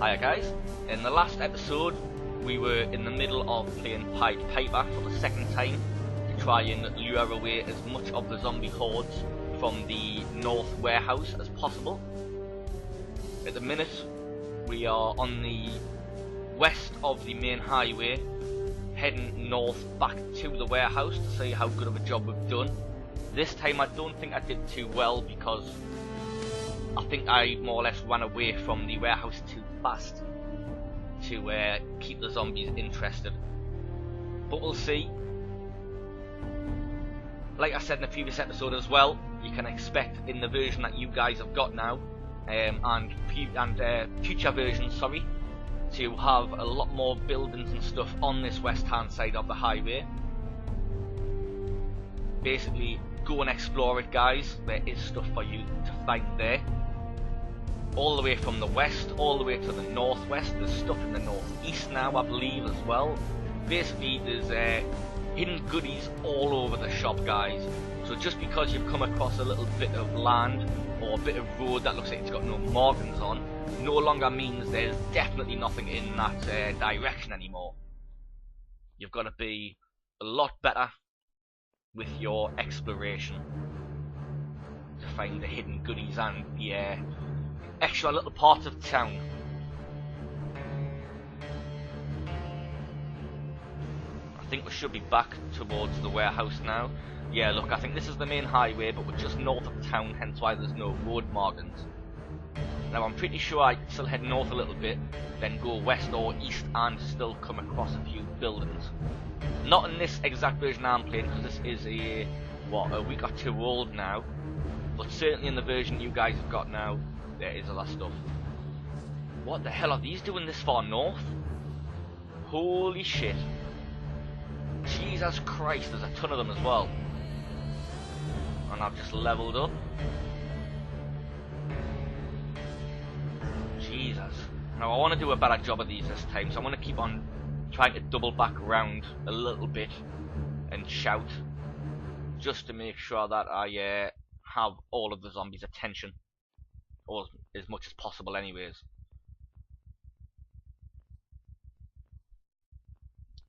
Hiya guys, in the last episode we were in the middle of playing Pied Piper for the second time to try and lure away as much of the zombie hordes from the north warehouse as possible. At the minute we are on the west of the main highway, heading north back to the warehouse to see how good of a job we've done. This time I don't think I did too well because I think I more or less ran away from the warehouse too fast to keep the zombies interested. But we'll see. Like I said in the previous episode as well, you can expect in the version that you guys have got now, and future versions, sorry, to have a lot more buildings and stuff on this west hand side of the highway. Basically, go and explore it, guys. There is stuff for you to find there. All the way from the west, all the way to the northwest. There's stuff in the northeast now, I believe, as well. Basically, there's hidden goodies all over the shop, guys. So just because you've come across a little bit of land or a bit of road that looks like it's got no markings on, no longer means there's definitely nothing in that direction anymore. You've got to be a lot better with your exploration to find the hidden goodies and the extra little parts of town. I think we should be back towards the warehouse now. Yeah, look, I think this is the main highway, but we're just north of town, hence why there's no road markings. Now I'm pretty sure I can still head north a little bit, then go west or east and still come across a few buildings. Not in this exact version I'm playing, because this is a week or two old now, but certainly in the version you guys have got now, there is a lot of stuff. What the hell are these doing this far north? Holy shit. Jesus Christ, there's a ton of them as well. And I've just leveled up. Jesus. Now I want to do a better job of these this time, so I'm going to keep on trying to double back around a little bit and shout, just to make sure that I have all of the zombies' attention, or as much as possible anyways.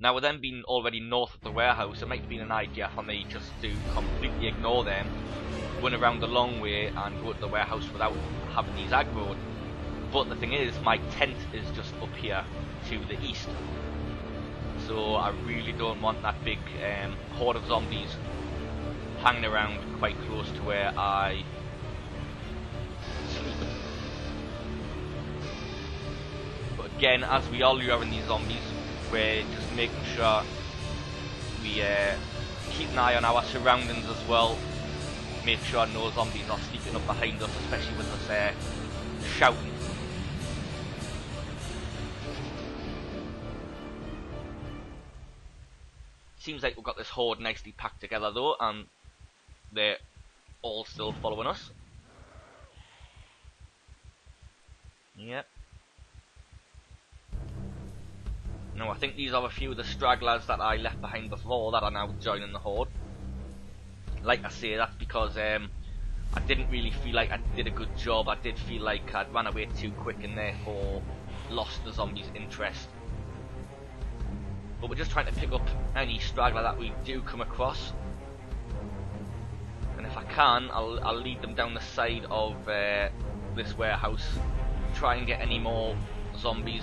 Now with them being already north of the warehouse, it might have been an idea for me just to completely ignore them, run around the long way and go to the warehouse without having these aggroed. But the thing is, my tent is just up here to the east, so I really don't want that big horde of zombies hanging around quite close to where I sleep. But again, as we are luring these zombies, we're just making sure we keep an eye on our surroundings as well. Make sure no zombies are sneaking up behind us, especially with us shouting. Seems like we've got this horde nicely packed together though, and they're all still following us. Yep. Now I think these are a few of the stragglers that I left behind before that are now joining the horde. Like I say, that's because I didn't really feel like I did a good job. I did feel like I'd run away too quick and therefore lost the zombies' interest. But we're just trying to pick up any straggler that we do come across, and if I can, I'll lead them down the side of this warehouse, try and get any more zombies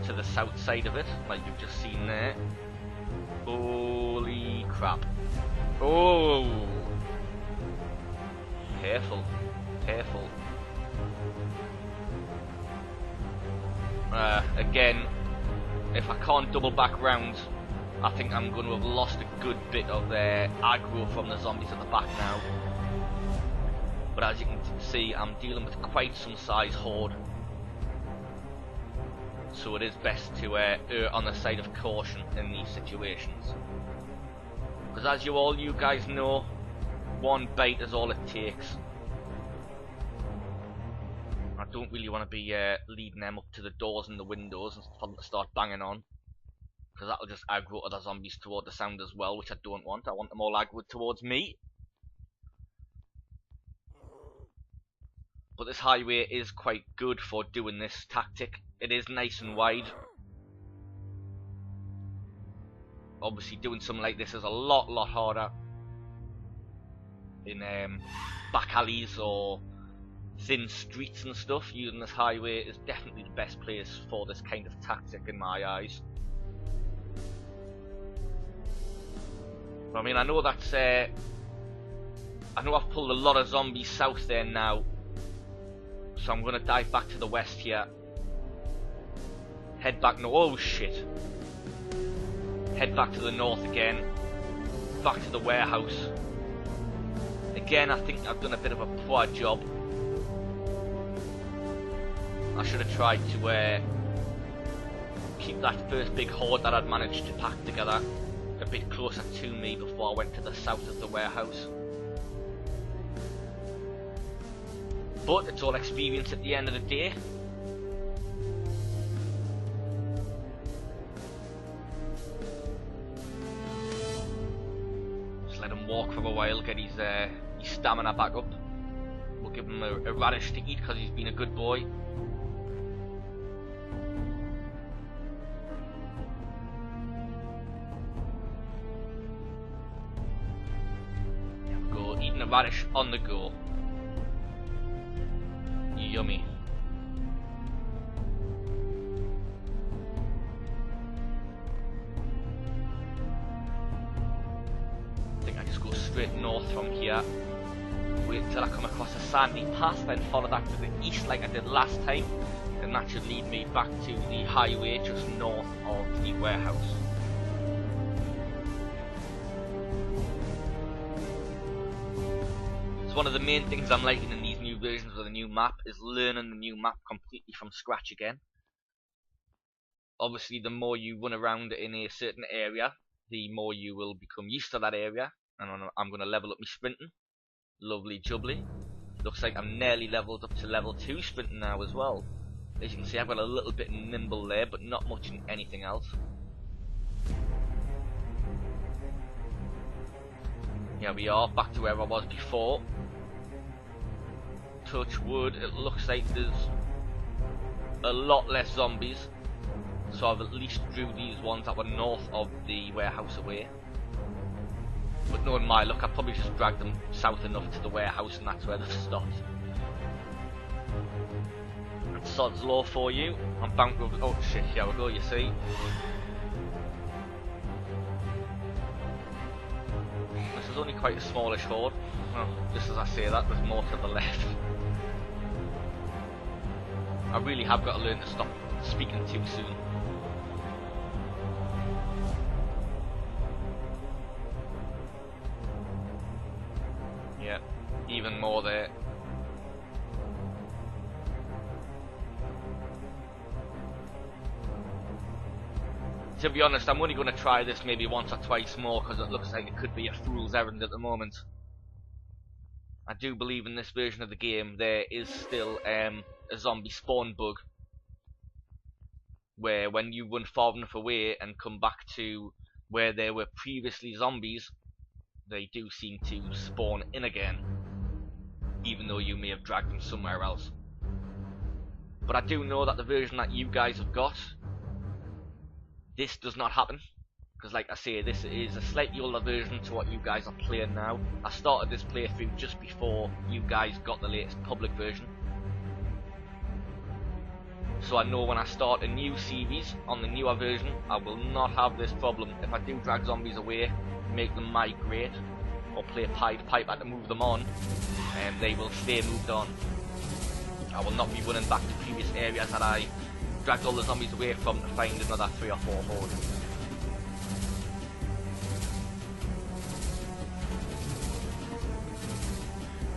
to the south side of it, like you've just seen there. Holy crap. Oh! Careful. Careful. Again, if I can't double back round, I think I'm going to have lost a good bit of their aggro from the zombies at the back now. But as you can see, I'm dealing with quite some size horde, so it is best to err on the side of caution in these situations. Because as you guys know, one bite is all it takes. I don't really want to be leading them up to the doors and the windows and for them to start banging on, because that'll just aggro other zombies toward the sound as well, which I don't want. I want them all aggroed towards me. But this highway is quite good for doing this tactic. It is nice and wide. Obviously doing something like this is a lot harder in back alleys or thin streets and stuff. Using this highway is definitely the best place for this kind of tactic in my eyes. I mean, I know that's I know I've pulled a lot of zombies south there now, so I'm going to dive back to the west here. Head back, no, oh shit. Head back to the north again. Back to the warehouse. Again, I think I've done a bit of a poor job. I should have tried to keep that first big horde that I'd managed to pack together a bit closer to me before I went to the south of the warehouse. But it's all experience at the end of the day. Just let him walk for a while, get his stamina back up. We'll give him a radish to eat because he's been a good boy. There we go, eating a radish on the go. Yummy. I think I just go straight north from here. Wait till I come across a sandy path, then follow that to the east like I did last time. And that should lead me back to the highway just north of the warehouse. It's one of the main things I'm liking in these new versions of the new map is learning the new map completely from scratch again. Obviously, the more you run around in a certain area, the more you will become used to that area. And I'm going to level up my sprinting. Lovely jubbly. Looks like I'm nearly leveled up to level 2 sprinting now as well. As you can see, I've got a little bit nimble there, but not much in anything else. Here we are, back to where I was before. Touch wood, it looks like there's a lot less zombies, so I've at least drew these ones that were north of the warehouse away. But knowing my luck, I probably just dragged them south enough to the warehouse and that's where they've stopped. That's sod's law for you. I'm bound to... oh shit, here we go, you see. This is only quite a smallish horde. Well, just as I say that, there's more to the left. I really have got to learn to stop speaking too soon. Yeah, even more there. To be honest, I'm only going to try this maybe once or twice more because it looks like it could be a fool's errand at the moment. I do believe in this version of the game there is still a zombie spawn bug where when you run far enough away and come back to where there were previously zombies, they do seem to spawn in again, even though you may have dragged them somewhere else. But I do know that the version that you guys have got, this does not happen. Because like I say, this is a slightly older version to what you guys are playing now. I started this playthrough just before you guys got the latest public version. So I know when I start a new series on the newer version, I will not have this problem. If I do drag zombies away, make them migrate, or play Pied Piper to move them on, and they will stay moved on. I will not be running back to previous areas that I dragged all the zombies away from to find another 3 or 4 hordes.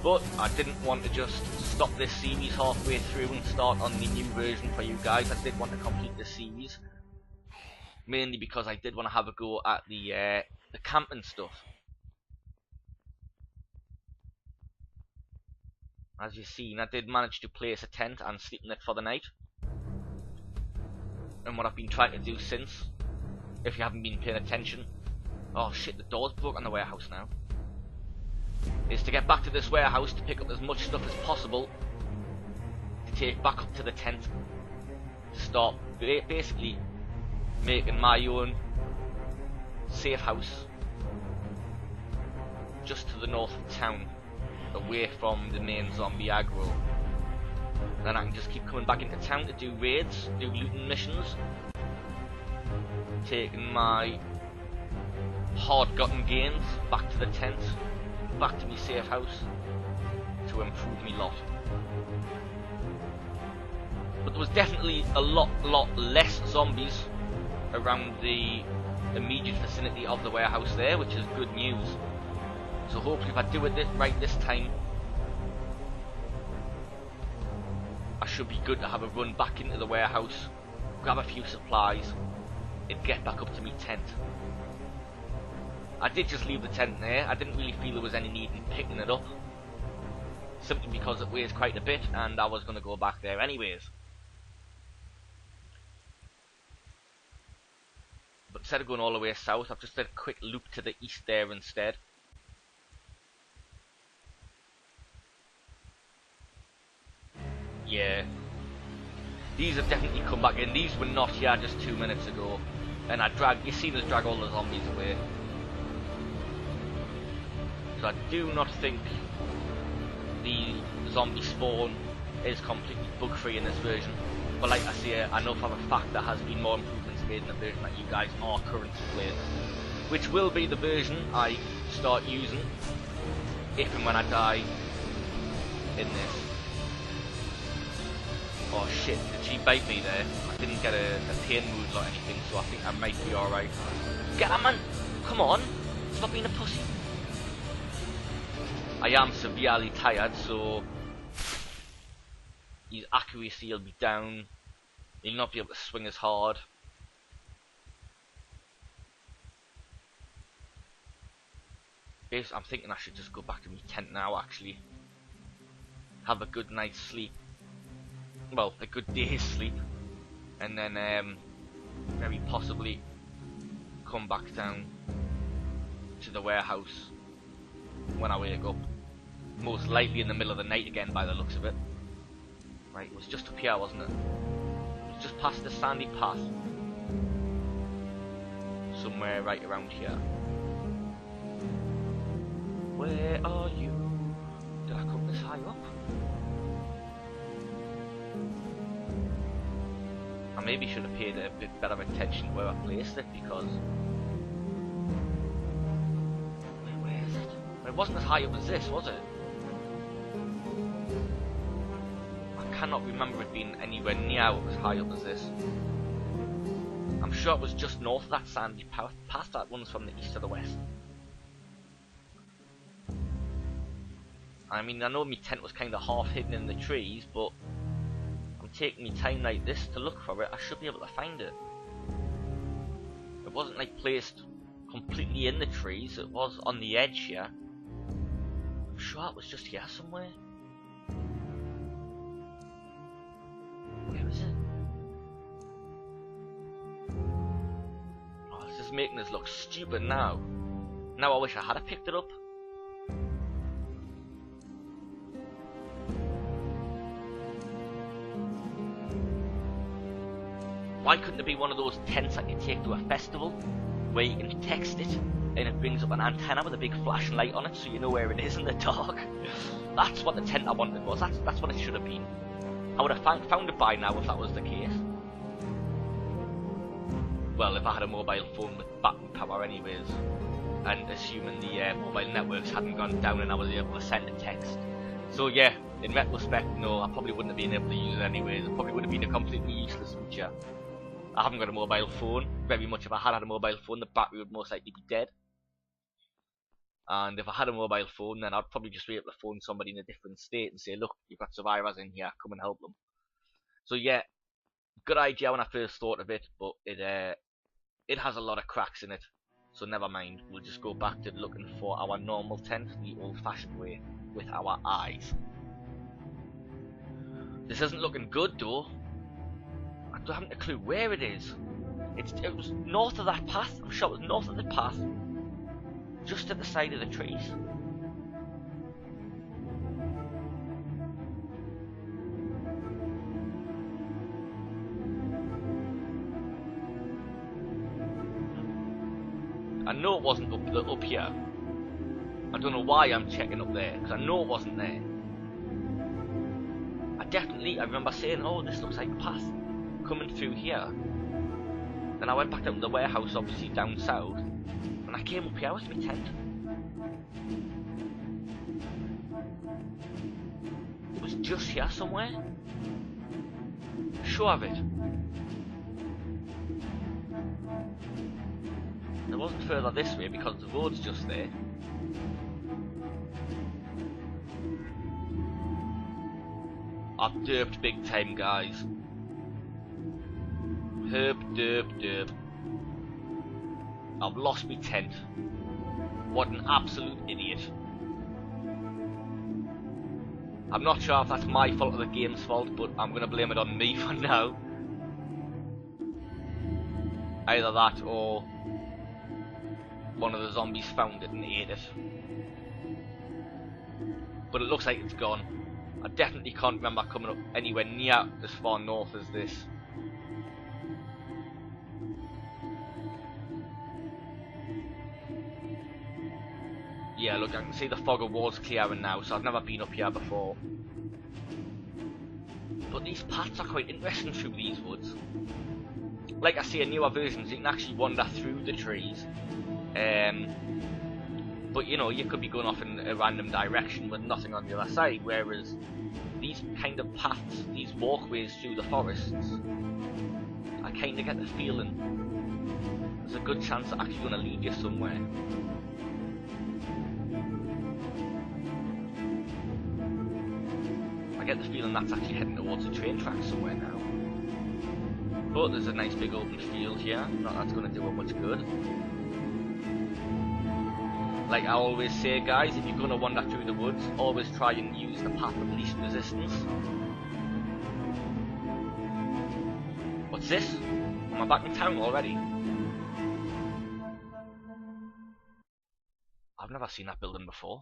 But I didn't want to just stop this series halfway through and start on the new version for you guys. I did want to complete this series, mainly because I did want to have a go at the camping stuff. As you've seen, I did manage to place a tent and sleep in it for the night. And what I've been trying to do since, if you haven't been paying attention, oh shit, the door's broke on the warehouse now, is to get back to this warehouse to pick up as much stuff as possible take back up to the tent to start basically making my own safe house just to the north of town, away from the main zombie aggro. Then I can just keep coming back into town to do raids, do looting missions, taking my hard-gotten gains back to the tent, back to my safe house, to improve me lot. But there was definitely a lot less zombies around the immediate vicinity of the warehouse there, which is good news. So hopefully if I do it right this time, I should be good to have a run back into the warehouse, grab a few supplies, and get back up to my tent. I did just leave the tent there. I didn't really feel there was any need in picking it up, simply because it weighs quite a bit and I was going to go back there anyways. But instead of going all the way south, I've just did a quick loop to the east there instead. Yeah, these have definitely come back in. These were not here just 2 minutes ago, and you seen us drag all the zombies away. So I do not think the zombie spawn is completely bug free in this version, but like I say, I know for a fact there has been more improvements made in the version that you guys are currently playing, which will be the version I start using if and when I die in this. Oh shit, did she bite me there? I didn't get a pain mood or anything, so I think I might be alright. Get her, man! Come on! Stop being a pussy. I am severely tired, so his accuracy will be down. He'll not be able to swing as hard. I'm thinking I should just go back to my tent now, actually. Have a good night's sleep. Well, a good day's sleep, and then very possibly come back down to the warehouse when I wake up. Most likely in the middle of the night again, by the looks of it. Right, it was just up here, wasn't it? It was just past the sandy path. Somewhere right around here. Where are you? Did I come this high up? I maybe should have paid a bit better attention where I placed it, because where is it? It wasn't as high up as this, was it? I cannot remember it being anywhere near as high up as this. I'm sure it was just north of that sandy path, past that runs from the east to the west. I mean, I know my tent was kind of half hidden in the trees, but I'm taking my time like this to look for it. I should be able to find it. It wasn't like placed completely in the trees, it was on the edge here. I'm sure it was just here somewhere. Where is it? Oh, this is making us look stupid now. Now I wish I had picked it up. Why couldn't it be one of those tents that you take to a festival, where you can text it, and it brings up an antenna with a big flashing light on it, so you know where it is in the dark? That's what the tent I wanted was. That's what it should have been. I would have found it by now if that was the case. Well, if I had a mobile phone with battery power anyways, and assuming the mobile networks hadn't gone down and I was able to send a text. So yeah, in retrospect, no, I probably wouldn't have been able to use it anyways. It probably would have been a completely useless feature. I haven't got a mobile phone. Very much if I had a mobile phone, the battery would most likely be dead. And if I had a mobile phone, then I'd probably just be able to phone somebody in a different state and say, look, you've got survivors in here, come and help them. So yeah, good idea when I first thought of it, but it has a lot of cracks in it. So never mind, we'll just go back to looking for our normal tent the old-fashioned way, with our eyes. This isn't looking good though. I haven't a clue where it is. It was north of that path. I'm sure it was north of the path, just at the side of the trees. I know it wasn't up here. I don't know why I'm checking up there, because I know it wasn't there. I remember saying, oh, this looks like a path coming through here. Then I went back down to the warehouse, obviously down south, and I came up here with my tent. It was just here somewhere. Sure of it. It wasn't further this way because the road's just there. I've derped big time, guys. Derp. I've lost my tent. What an absolute idiot. I'm not sure if that's my fault or the game's fault, but I'm gonna blame it on me for now. Either that or one of the zombies found it and ate it. But it looks like it's gone. I definitely can't remember coming up anywhere near as far north as this. Yeah, look, I can see the fog of war's clearing now, so I've never been up here before. But these paths are quite interesting through these woods. Like I say, in newer versions, you can actually wander through the trees. But you know, you could be going off in a random direction with nothing on the other side, whereas these kind of paths, these walkways through the forests, I kind of get the feeling there's a good chance they're actually going to lead you somewhere. I get the feeling that's actually heading towards a train track somewhere now. But there's a nice big open field here, not that's going to do it much good. Like I always say, guys, if you're going to wander through the woods, always try and use the path of least resistance. What's this? Am I back in town already? I've never seen that building before.